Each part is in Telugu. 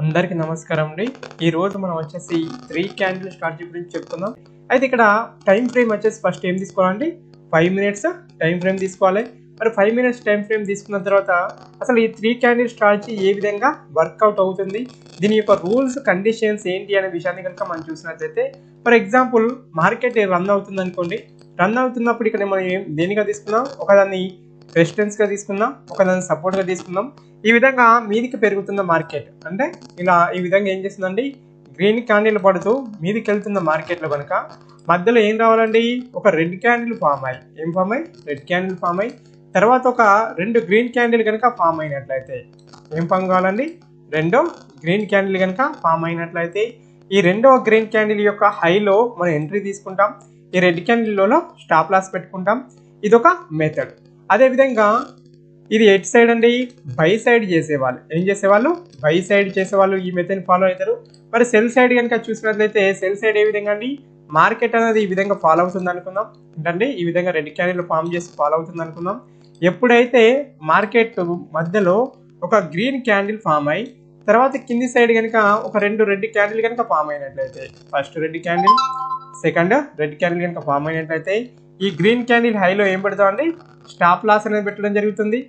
అందరికీ నమస్కారం అండి. ఈ రోజు మనం వచ్చేసి 3 క్యాండిల్ స్ట్రాటజీ గురించి చెప్పుకుందాం. అయితే ఇక్కడ టైం ఫ్రేమ్ వచ్చేసి ఫస్ట్ ఏం తీసుకోవాలండి, 5 మినిట్స్ టైం ఫ్రేమ్ తీసుకోవాలి. మరి 5 మినిట్స్ టైం ఫ్రేమ్ తీసుకున్న తర్వాత అసలు ఈ 3 క్యాండిల్ స్ట్రాటజీ ఏ విధంగా వర్కౌట్ అవుతుంది, దీని యొక్క రూల్స్ కండిషన్స్ ఏంటి అనే విషయాన్ని కనుక మనం చూసినట్లయితే, ఫర్ ఎగ్జాంపుల్ మార్కెట్ రన్ అవుతుంది అనుకోండి. రన్ అవుతున్నప్పుడు ఇక్కడ మనం దేనిగా తీసుకున్నాం, ఒకదాన్ని రెసిస్టెన్స్ గా తీసుకుందాం, ఒకదాన్ని సపోర్ట్ గా తీసుకుందాం. ఈ విధంగా మీదికి పెరుగుతున్న మార్కెట్ అంటే ఇలా ఈ విధంగా ఏం చేస్తుందండి, గ్రీన్ క్యాండిల్ పడుతూ మీదికి వెళ్తున్న మార్కెట్లో కనుక మధ్యలో ఏం రావాలండి, ఒక రెడ్ క్యాండిల్ ఫామ్ అయ్యి రెడ్ క్యాండిల్ ఫామ్ అయ్యి తర్వాత ఒక 2 గ్రీన్ క్యాండిల్ కనుక ఫామ్ అయినట్లయితే ఏం ఫామ్ కావాలండి, రెండో గ్రీన్ క్యాండిల్ కనుక ఫామ్ అయినట్లయితే ఈ రెండవ గ్రీన్ క్యాండిల్ యొక్క హైలో మనం ఎంట్రీ తీసుకుంటాం. ఈ రెడ్ క్యాండిల్లో స్టాప్ లాస్ పెట్టుకుంటాం. ఇదొక మెథడ్. అదేవిధంగా ఇది ఎట్ సైడ్ అండి, బై సైడ్ చేసేవాళ్ళు ఏం చేసేవాళ్ళు, బై సైడ్ చేసేవాళ్ళు ఈ మెథడ్ ఫాలో అవుతారు. మరి సెల్ సైడ్ కనుక చూసినట్లయితే సెల్ సైడ్ ఏ విధంగా అండి, మార్కెట్ అనేది ఈ విధంగా ఫాలో అవుతుంది అనుకుందాం. ఏంటంటే ఈ విధంగా రెడ్ క్యాండిల్ ఫామ్ చేసి ఫాలో అవుతుంది అనుకుందాం. ఎప్పుడైతే మార్కెట్ మధ్యలో ఒక గ్రీన్ క్యాండిల్ ఫామ్ అయ్యి తర్వాత కింది సైడ్ కనుక ఒక 2 రెడ్ క్యాండిల్ కనుక ఫామ్ అయినట్లయితే, first red candle second red candle కనుక ఫామ్ అయినట్లయితే ఈ గ్రీన్ క్యాండిల్ హైలో ఏం పెడతామండి, స్టాప్ లాస్ అనేది పెట్టడం జరుగుతుంది.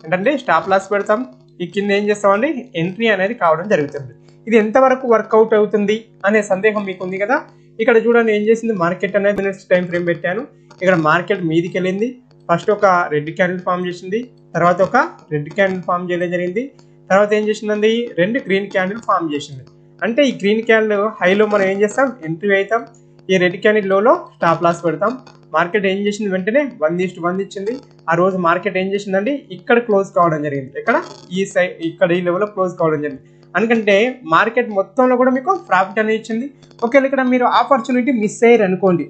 ఏంటంటే స్టాప్ లాస్ పెడతాం. ఈ కింద ఏం చేస్తామండి, ఎంట్రీ అనేది కావడం జరుగుతుంది. ఇది ఎంతవరకు వర్కౌట్ అవుతుంది అనే సందేహం మీకు ఉంది కదా. ఇక్కడ చూడండి ఏం చేసింది, మార్కెట్ అనేది మినిట్స్ టైం ఫ్రేమ్ పెట్టాను. ఇక్కడ మార్కెట్ మీదికి వెళ్ళింది. ఫస్ట్ ఒక రెడ్ క్యాండిల్ ఫామ్ చేసింది, తర్వాత ఒక రెడ్ క్యాండిల్ ఫామ్ చేయడం జరిగింది. తర్వాత ఏం చేసిందండి, 2 గ్రీన్ క్యాండిల్ ఫామ్ చేసింది. అంటే ఈ గ్రీన్ క్యాండిల్ హైలో మనం ఏం చేస్తాం, ఎంట్రీ అవుతాం. ఈ రెడ్ క్యాండిల్ లోలో స్టాప్ లాస్ పెడతాం. మార్కెట్ ఏం చేసింది, వెంటనే 1:1 ఇచ్చింది. ఆ రోజు మార్కెట్ ఏం చేసిందండి, ఇక్కడ క్లోజ్ కావడం జరిగింది. ఇక్కడ ఈ సైడ్ ఇక్కడ ఈ లెవెల్లో క్లోజ్ కావడం జరిగింది. ఎందుకంటే మార్కెట్ మొత్తంలో కూడా మీకు ప్రాఫిట్ అనేది ఇచ్చింది. ఒకవేళ ఇక్కడ మీరు ఆపర్చునిటీ మిస్ అయ్యారు అనుకోండి,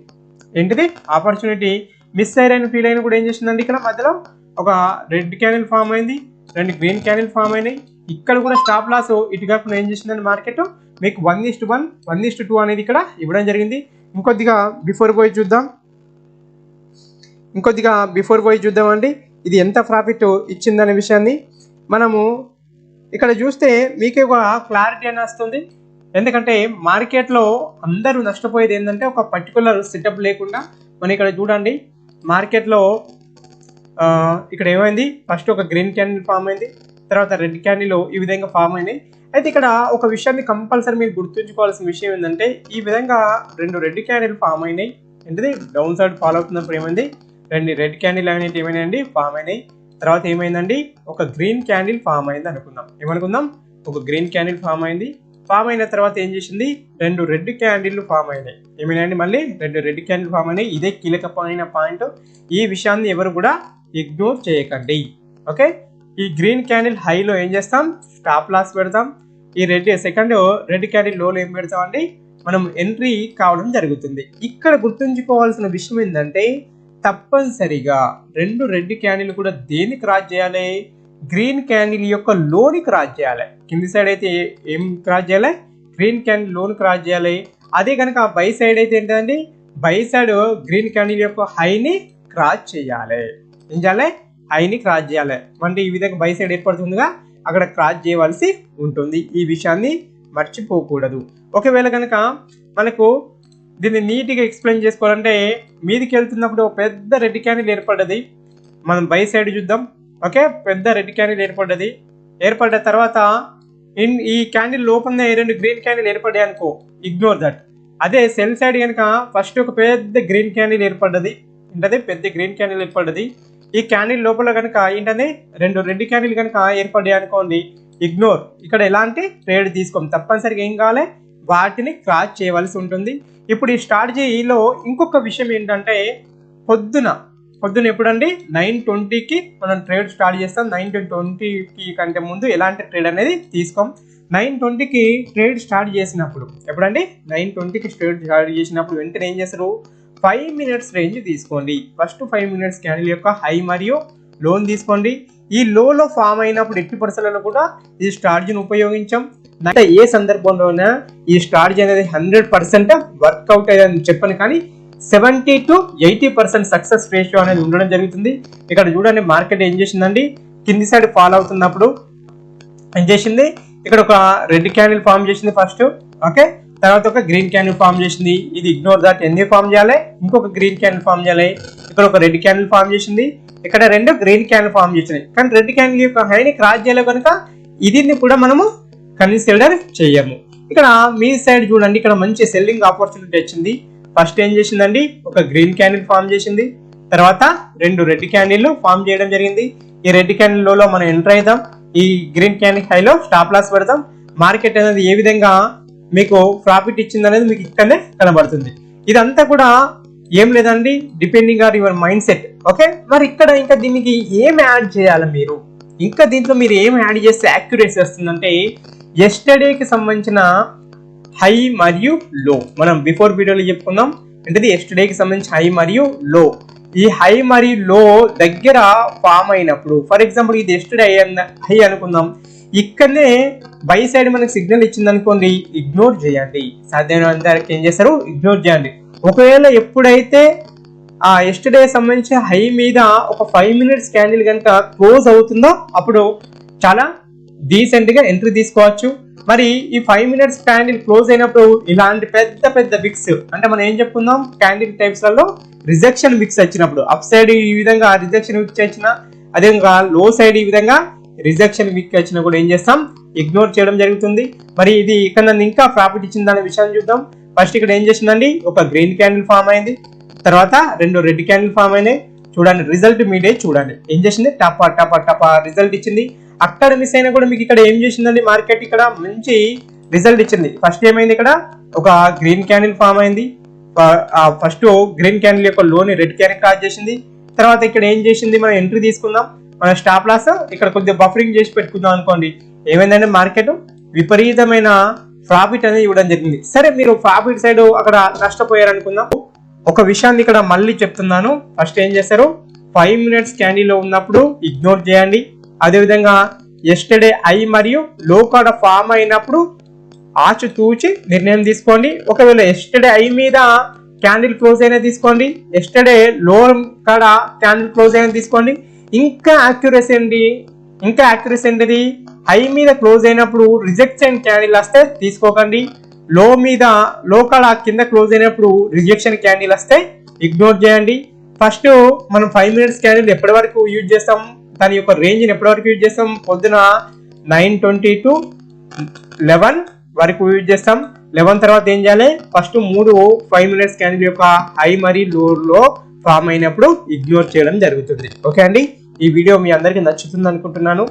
ఏంటిది ఆపర్చునిటీ మిస్ అయ్యారని ఫీల్ అయినా కూడా ఏం చేసిందండి, ఇక్కడ మధ్యలో ఒక రెడ్ క్యాండిల్ ఫామ్ అయింది, 2 గ్రీన్ క్యాండిల్ ఫామ్ అయినాయి. ఇక్కడ కూడా స్టాప్ లాస్ ఇటు కాకుండా ఏం చేసిందండి, మార్కెట్ మీకు 1:1 1:2 అనేది ఇక్కడ ఇవ్వడం జరిగింది. ఇంకొద్దిగా బిఫోర్ పోయి చూద్దామండి ఇది ఎంత ప్రాఫిట్ ఇచ్చిందనే విషయాన్ని మనము ఇక్కడ చూస్తే మీకు ఒక క్లారిటీ అని వస్తుంది. ఎందుకంటే మార్కెట్లో అందరూ నష్టపోయేది ఏంటంటే ఒక పర్టికులర్ సెటప్ లేకుండా. మనం ఇక్కడ చూడండి మార్కెట్లో ఇక్కడ ఏమైంది, ఫస్ట్ ఒక గ్రీన్ క్యాండిల్ ఫామ్ అయింది, తర్వాత రెడ్ క్యాండిల్ ఈ విధంగా ఫామ్ అయినాయి. అయితే ఇక్కడ ఒక విషయాన్ని కంపల్సరీ మీరు గుర్తుంచుకోవాల్సిన విషయం ఏంటంటే, ఈ విధంగా 2 రెడ్ క్యాండిల్ ఫామ్ అయినాయి. ఏంటిది డౌన్ సైడ్ ఫాలో అవుతున్నప్పుడు ఏమైంది, 2 రెడ్ క్యాండిల్ అనేది ఏమైనాయండి, ఫామ్ అయినాయి. తర్వాత ఏమైందండి, ఒక గ్రీన్ క్యాండిల్ ఫామ్ అయింది అనుకుందాం. ఏమనుకుందాం, ఒక గ్రీన్ క్యాండిల్ ఫామ్ అయింది. ఫామ్ అయిన తర్వాత ఏం చేసింది, 2 రెడ్ క్యాండిల్ ఫామ్ అయినాయి. ఏమైనాయండి, మళ్ళీ 2 రెడ్ క్యాండిల్ ఫామ్ అయినాయి. ఇదే కీలకమైన పాయింట్. ఈ విషయాన్ని ఎవరు కూడా ఇగ్నోర్ చేయకండి. ఓకే, ఈ గ్రీన్ క్యాండిల్ హైలో ఏం చేస్తాం, స్టాప్ లాస్ పెడతాం. ఈ సెకండ్ రెడ్ క్యాండిల్ లోలో ఏం పెడతామండి, మనం ఎంట్రీ కావడం జరుగుతుంది. ఇక్కడ గుర్తుంచుకోవాల్సిన విషయం ఏంటంటే, తప్పనిసరిగా 2 రెడ్ క్యాండిల్ కూడా దేన్ని క్రాస్ చేయాలి, గ్రీన్ క్యాండిల్ యొక్క లోని క్రాస్ చేయాలి. కింది సైడ్ అయితే ఏం క్రాస్ చేయాలి, గ్రీన్ క్యాండిల్ లోని క్రాస్ చేయాలి. అదే కనుక బై సైడ్ అయితే ఏంటండి, బై సైడ్ గ్రీన్ క్యాండిల్ యొక్క హైని క్రాస్ చేయాలి. ఏం చేయాలి, హైని క్రాస్ చేయాలి. అంటే ఈ విధంగా బై సైడ్ ఏర్పడుతుందిగా, అక్కడ క్రాస్ చేయవలసి ఉంటుంది. ఈ విషయాన్ని మర్చిపోకూడదు. ఒకవేళ కనుక మనకు దీన్ని నీట్గా ఎక్స్ప్లెయిన్ చేసుకోవాలంటే, మీదికి వెళ్తున్నప్పుడు ఒక పెద్ద రెడ్ క్యాండిల్ ఏర్పడ్డది. మనం బై సైడ్ చూద్దాం. ఓకే, పెద్ద రెడ్ క్యాండిల్ ఏర్పడ్డ తర్వాత ఈ క్యాండిల్ లోపల 2 గ్రీన్ క్యాండిల్ ఏర్పడ్డాయి అనుకో, ఇగ్నోర్ దట్. అదే సెల్ సైడ్ కనుక ఫస్ట్ ఒక పెద్ద గ్రీన్ క్యాండిల్ ఏర్పడ్డది. ఏంటది, పెద్ద గ్రీన్ క్యాండిల్ ఏర్పడ్డది. ఈ క్యాండిల్ లోపల కనుక ఏంటంటే 2 రెడ్ క్యాండిల్ కనుక ఏర్పడ్డాయి అనుకోండి, ఇగ్నోర్. ఇక్కడ ఎలాంటి ట్రేడ్ తీసుకోం. తప్పనిసరిగా ఏం కావాలి, వాటిని క్రాస్ చేయవలసి ఉంటుంది. ఇప్పుడు ఈ స్ట్రాటజీలో ఇంకొక విషయం ఏంటంటే, పొద్దున ఎప్పుడండి 9:20కి మనం ట్రేడ్ స్టార్ట్ చేస్తాం. 9:20కి కంటే ముందు ఎలాంటి ట్రేడ్ అనేది తీసుకోం. 9:20కి ట్రేడ్ స్టార్ట్ చేసినప్పుడు ఎప్పుడండి, 9:20కి ట్రేడ్ స్టార్ట్ చేసినప్పుడు వెంటనే ఏం చేస్తారు, 5 మినిట్స్ రేంజ్ తీసుకోండి. ఫస్ట్ 5 మినిట్స్ క్యాండిల్ యొక్క హై మరియు లోన్ తీసుకోండి. ఈ లోలో ఫామ్ అయినప్పుడు ఎట్టి పరిస్థితుల్లో కూడా ఈ స్ట్రాటజీని ఉపయోగించాం. అంటే ఏ సందర్భంలోనే ఈ స్ట్రాటజీ అనేది 100% వర్కౌట్ అయ్యేదని చెప్పను, కానీ 70 to 80% సక్సెస్ రేషియో అనేది ఉండడం జరుగుతుంది. ఇక్కడ చూడండి మార్కెట్ ఏం చేసిందండి, కింది సైడ్ ఫాలో అవుతున్నప్పుడు ఏం చేసింది, ఇక్కడ ఒక రెడ్ క్యాండిల్ ఫామ్ చేసింది ఫస్ట్, ఓకే, తర్వాత ఒక గ్రీన్ క్యాండిల్ ఫామ్ చేసింది. ఇది ఇగ్నోర్ దట్, ఎన్ని ఫామ్ చేయాలి, ఇంకొక గ్రీన్ క్యాండిల్ ఫామ్ చేయాలి. ఇక్కడ ఒక రెడ్ క్యాండిల్ ఫామ్ చేసింది, ఇక్కడ 2 గ్రీన్ క్యాండిల్ ఫామ్ చేసినాయి. కానీ రెడ్ క్యాండిల్ యొక్క హైని క్రాస్ చేయలేదు కనుక ఇది కూడా మనము కన్సిడర్ చేయము. ఇక్కడ మీ సైడ్ చూడండి, ఇక్కడ మంచి సెల్లింగ్ ఆపర్చునిటీ వచ్చింది. ఫస్ట్ ఏం చేసిందండి, ఒక గ్రీన్ క్యాండిల్ ఫామ్ చేసింది, తర్వాత 2 రెడ్ క్యాండిల్ ఫామ్ చేయడం జరిగింది. ఈ రెడ్ క్యాండిల్ లో మనం ఎంటర్ అవుతాం, ఈ గ్రీన్ క్యాండిల్ హైలో స్టాప్ లాస్ పెడతాం. మార్కెట్ అనేది ఏ విధంగా మీకు ప్రాఫిట్ ఇచ్చింది అనేది మీకు ఇక్కడనే కనబడుతుంది. ఇదంతా కూడా ఏం లేదండి, depending on your mind set, okay. మరి ఇక్కడ ఇంకా దీనికి ఏం యాడ్ చేయాలి మీరు, ఇంకా దీంట్లో మీరు ఏం యాడ్ చేస్తే యాక్యురేసీ వస్తుందంటే ఎస్టర్డేకి సంబంధించిన హై మరియు లో మనం బిఫోర్ వీడియోలో చెప్పుకుందాం. అంటే ఎస్టర్డేకి సంబంధించిన హై మరియు లో, ఈ హై మరియు లో దగ్గర ఫామ్ అయినప్పుడు, ఫర్ ఎగ్జాంపుల్ ఇది ఎస్టర్డే హై అనుకుందాం, ఇక్కడనే బై సైడ్ మనకు సిగ్నల్ ఇచ్చింది అనుకోండి, ఇగ్నోర్ చేయండి. సాధ్యమైనంత వరకు ఏం చేస్తారు, ఇగ్నోర్ చేయండి. ఒకవేళ ఎప్పుడైతే ఆ ఎస్టర్డే సంబంధించి హై మీద ఒక 5 మినిట్స్ క్యాండిల్ కనుక క్లోజ్ అవుతుందో అప్పుడు చాలా డీసెంట్ గా ఎంట్రీ తీసుకోవచ్చు. మరి ఈ 5 మినిట్స్ క్యాండిల్ క్లోజ్ అయినప్పుడు ఇలాంటి పెద్ద పెద్ద విక్స్, అంటే మనం ఏం చెప్పుకుందాం, క్యాండిల్ టైప్స్ లలో రిజెక్షన్ విక్స్ వచ్చినప్పుడు, అప్ సైడ్ ఈ విధంగా రిజెక్షన్ విక్స్ వచ్చిన, అదే విధంగా లో సైడ్ ఈ విధంగా రిజెక్షన్ విక్ వచ్చినా కూడా ఏం చేస్తాం, ఇగ్నోర్ చేయడం జరుగుతుంది. మరి ఇది ఇక్కడ ఇంకా ప్రాఫిట్ ఇచ్చింది అనే విషయాన్ని చూద్దాం. ఫస్ట్ ఇక్కడ ఏం చేసిందండి, ఒక గ్రీన్ క్యాండిల్ ఫామ్ అయింది, తర్వాత 2 రెడ్ క్యాండిల్ ఫామ్ అయినాయి. చూడండి రిజల్ట్ మీడే చూడండి, ఏం చేసింది, టపా టపా టపా రిజల్ట్ ఇచ్చింది. అక్కడ మిస్ అయినా కూడా మీకు ఇక్కడ ఏం చేసిందండి, మార్కెట్ ఇక్కడ మంచి రిజల్ట్ ఇచ్చింది. ఫస్ట్ ఏమైంది, ఇక్కడ ఒక గ్రీన్ క్యాండిల్ ఫామ్ అయింది, ఫస్ట్ గ్రీన్ క్యాండిల్ యొక్క లోని రెడ్ క్యాండిల్ క్రాస్ చేసింది. తర్వాత ఇక్కడ ఏం చేసింది, మనం ఎంట్రీ తీసుకుందాం, మన స్టాప్ లాస్ ఇక్కడ కొద్దిగా బఫరింగ్ చేసి పెట్టుకుందాం అనుకోండి. ఏమైందంటే మార్కెట్ విపరీతమైన ప్రాఫిట్ అనేది ఇవ్వడం జరిగింది. సరే, మీరు ప్రాఫిట్ సైడ్ అక్కడ నష్టపోయారు అనుకుందాం. ఒక విషయాన్ని ఇక్కడ మళ్ళీ చెప్తున్నాను, ఫస్ట్ ఏం చేస్తారు, 5 మినిట్స్ క్యాండిల్ లో ఉన్నప్పుడు ఇగ్నోర్ చేయండి. అదేవిధంగా ఎస్టర్డే హై మరియు లో కాడ ఫామ్ అయినప్పుడు ఆచితూచి నిర్ణయం తీసుకోండి. ఒకవేళ ఎస్టర్డే హై మీద క్యాండిల్ క్లోజ్ అయినా తీసుకోండి, ఎస్టర్డే లో కాడ క్యాండిల్ క్లోజ్ అయినా తీసుకోండి. ఇంకా యాక్యురసీ ఏంటిది, హై మీద క్లోజ్ అయినప్పుడు రిజెక్షన్ క్యాండిల్ వస్తే తీసుకోకండి, లో కాడ కింద క్లోజ్ అయినప్పుడు రిజెక్షన్ క్యాండిల్ వస్తే ఇగ్నోర్ చేయండి. ఫస్ట్ మనం 5 మినిట్స్ క్యాండిల్ ఎప్పటి వరకు యూజ్ చేస్తాం, దాని యొక్క రేంజ్ ని ఎప్పటి వరకు యూజ్ చేస్తాం, పొద్దున 9:20 to 11 వరకు యూజ్ చేస్తాం. 11 తర్వాత ఏం చేయాలి, ఫస్ట్ 3 5 మినిట్స్ క్యాండిల్ యొక్క హై మరియు లో ఫామ్ అయినప్పుడు ఇగ్నోర్ చేయడం జరుగుతుంది. ఓకే అండి, ఈ వీడియో మీ అందరికీ నచ్చుతుంది అనుకుంటున్నాను.